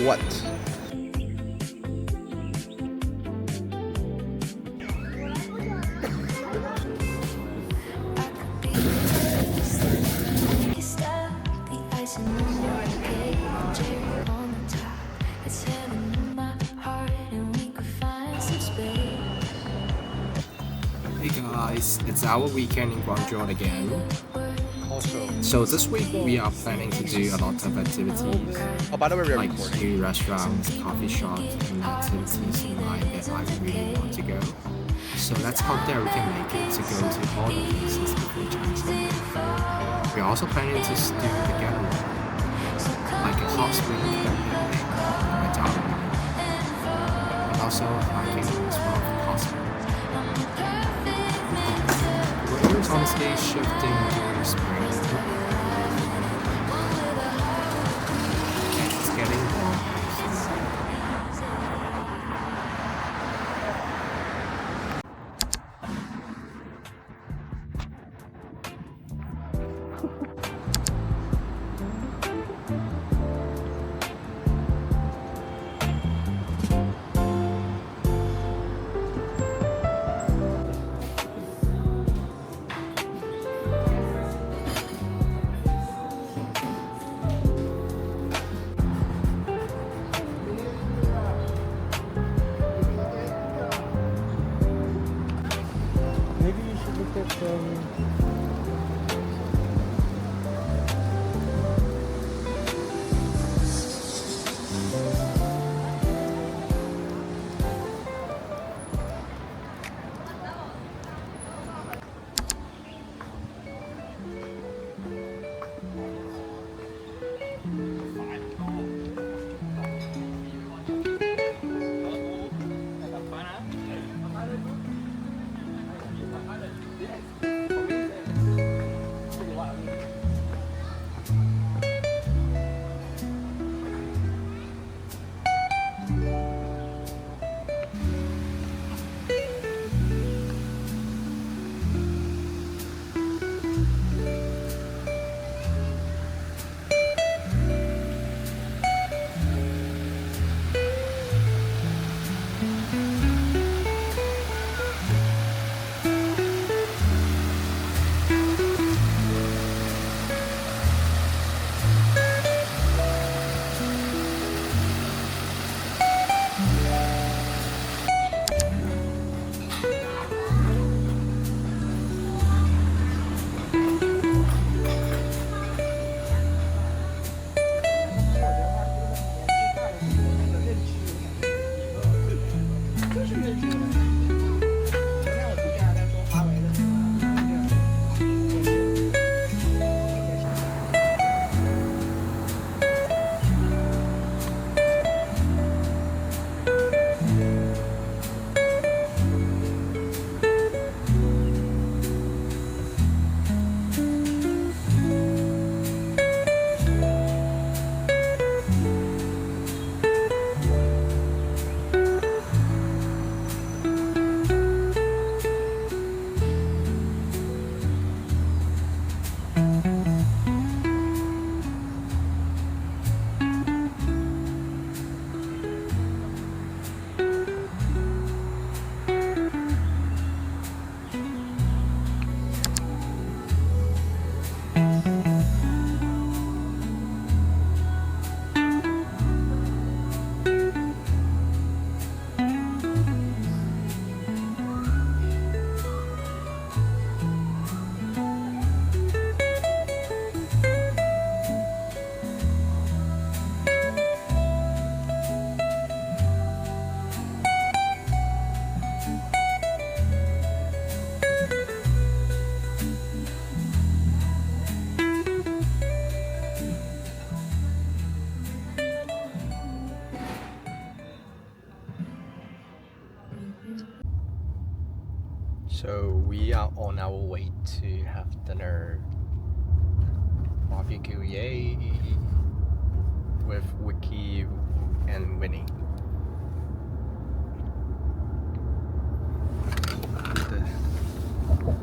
What? Hey guys, it's our weekend in Guangzhou again. Also, So this week we are planning to do a lot of activities, oh, by the way, we're like recording. new restaurants, coffee shops, and activities in line that I really want to go. So let's hope that we can make it to go to all the places before Chinese New Year. We're also planning to do the getaway, like a hot spring camping in a tower, and also hiking as well if possible. The weather is honestly shifting during spring. It's getting warm. Maybe you should look at So we are on our way to have dinner. Barbecue, yay! With Wiki and Winnie. The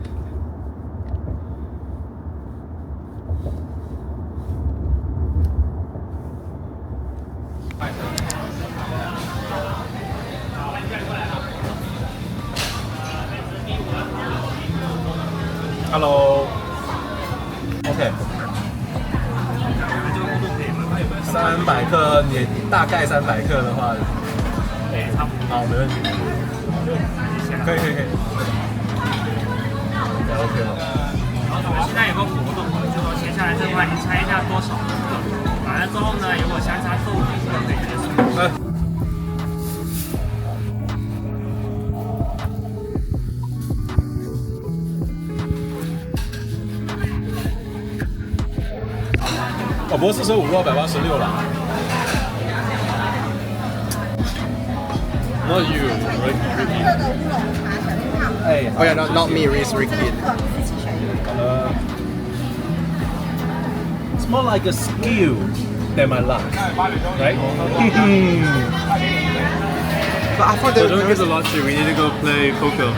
Hello。OK。300克，你大概300克的话，好，没问题。可以。OK 了。我们现在有个活动，就说接下来这块你猜一下多少？完了之后呢，如果相差够就可以结束。不过45到186啦。Not you, Ricky. Hey. Oh yeah, not me, it's Ricky. It's more like a skill than my luck, right? But I thought So don't get the lottery, we need to go play poker.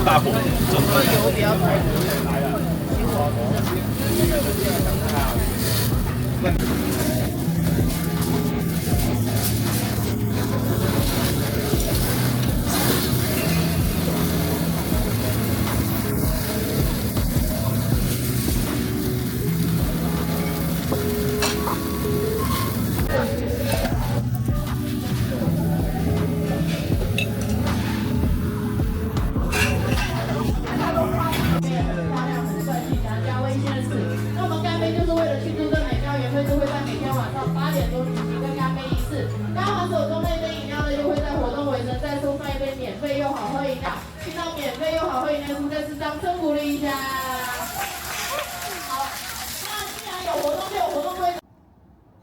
大火，真的。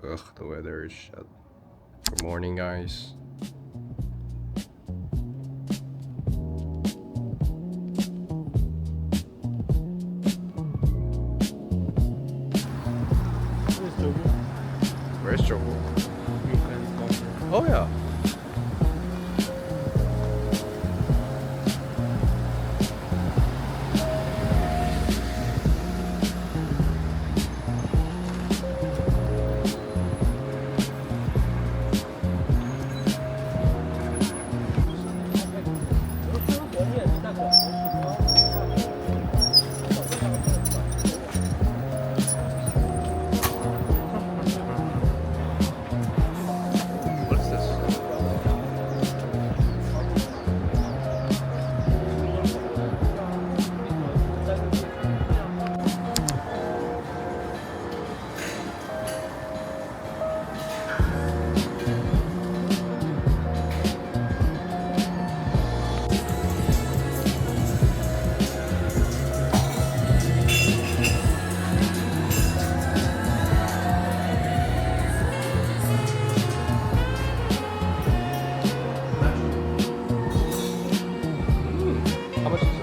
Ugh, the weather is shit. Good morning, guys. Where's Jogo? Oh yeah. What's this? How much is it?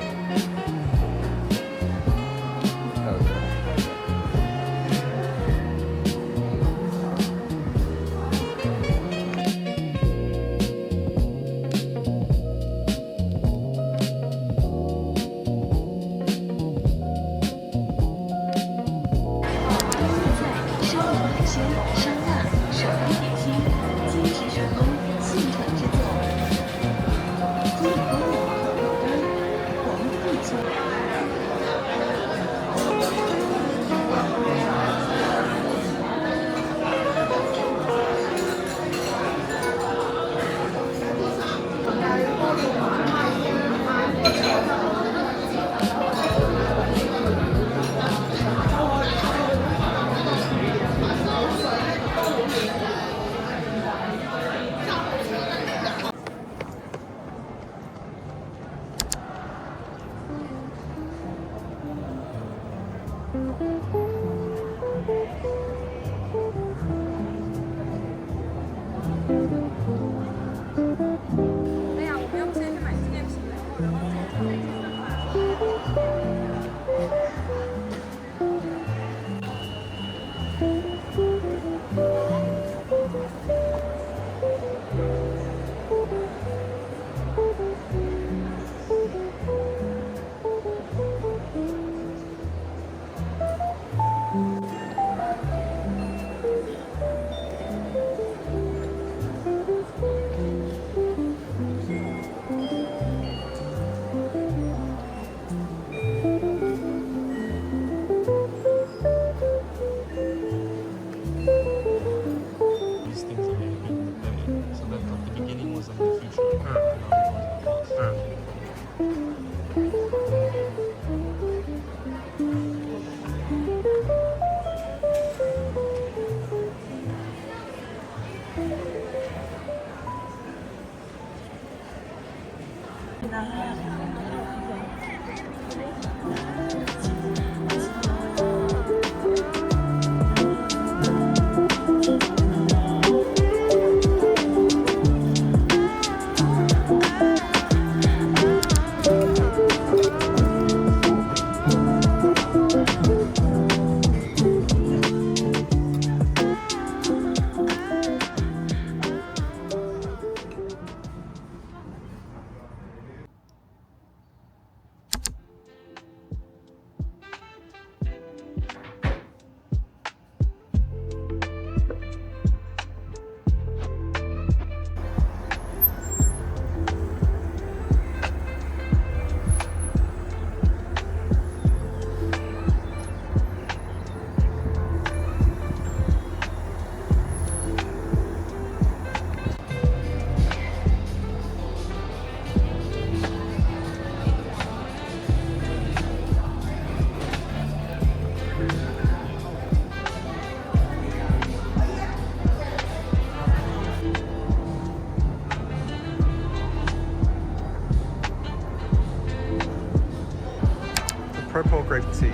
Purple grape tea.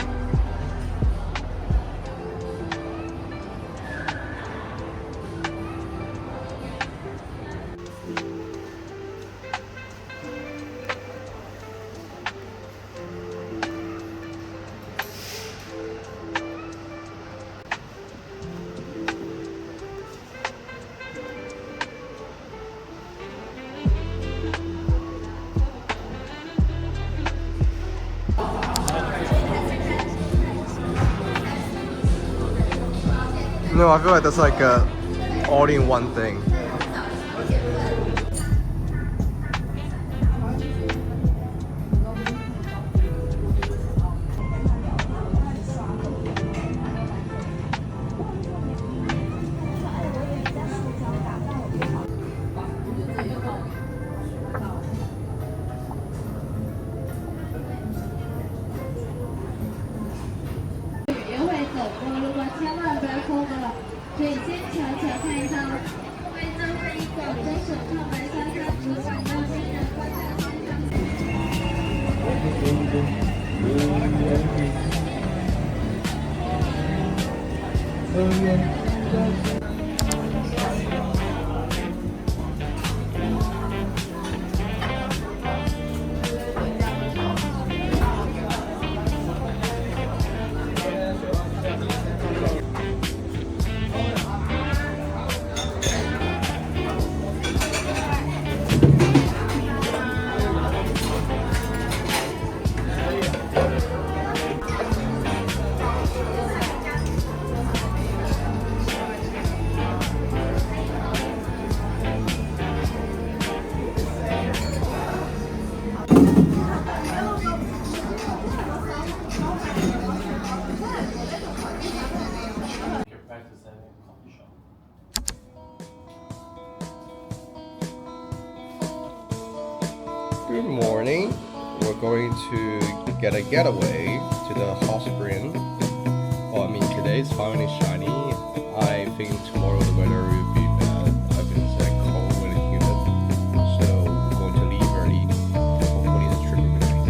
No, I feel like that's like a all-in-one thing. Good morning. We're going to get a getaway to the hot spring. Well, I mean, today is finally shiny. I think tomorrow the weather will be bad. I've been saying cold and humid. So we're going to leave early. Hopefully the trip will be nice.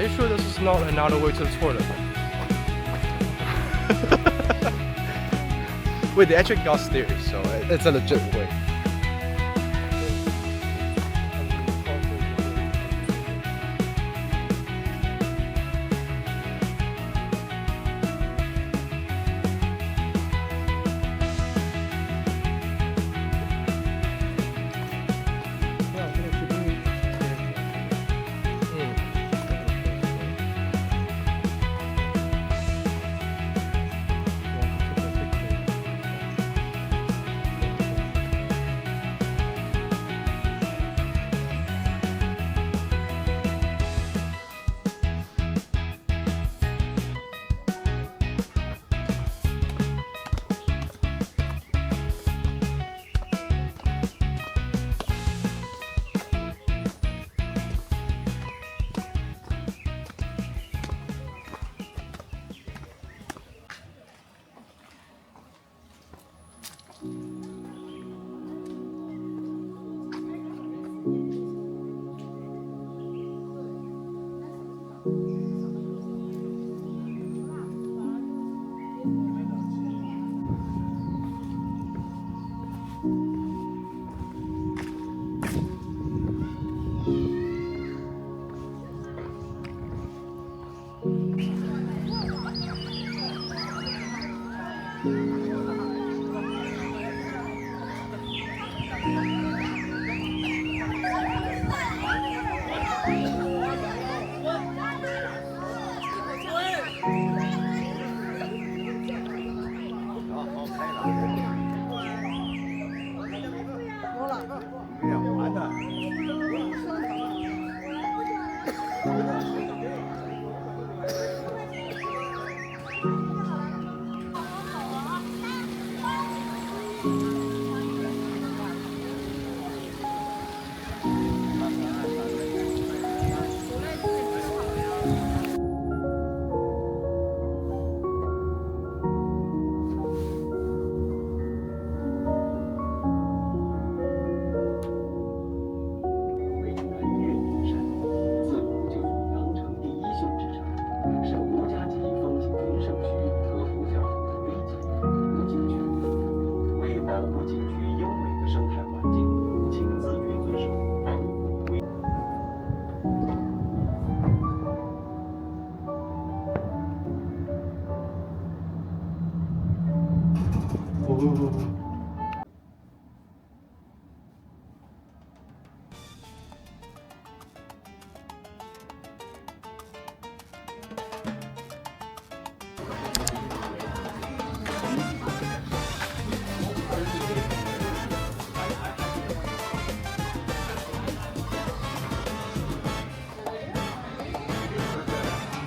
Are you sure this is not another way to the toilet? Wait, they actually got stairs, so it's a legit way.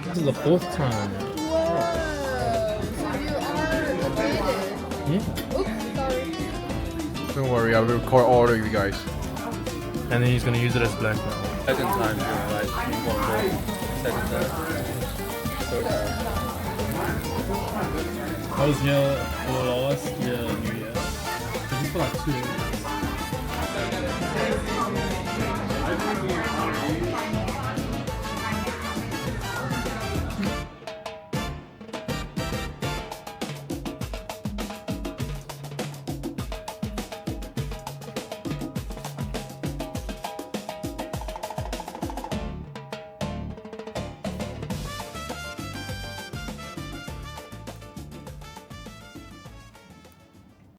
This is the fourth time. Don't worry, I will record all of you guys. And then he's gonna use it as blackmail. Second time, right? Second time. Third time. I was here for last year, New Year. I just for like 2 days.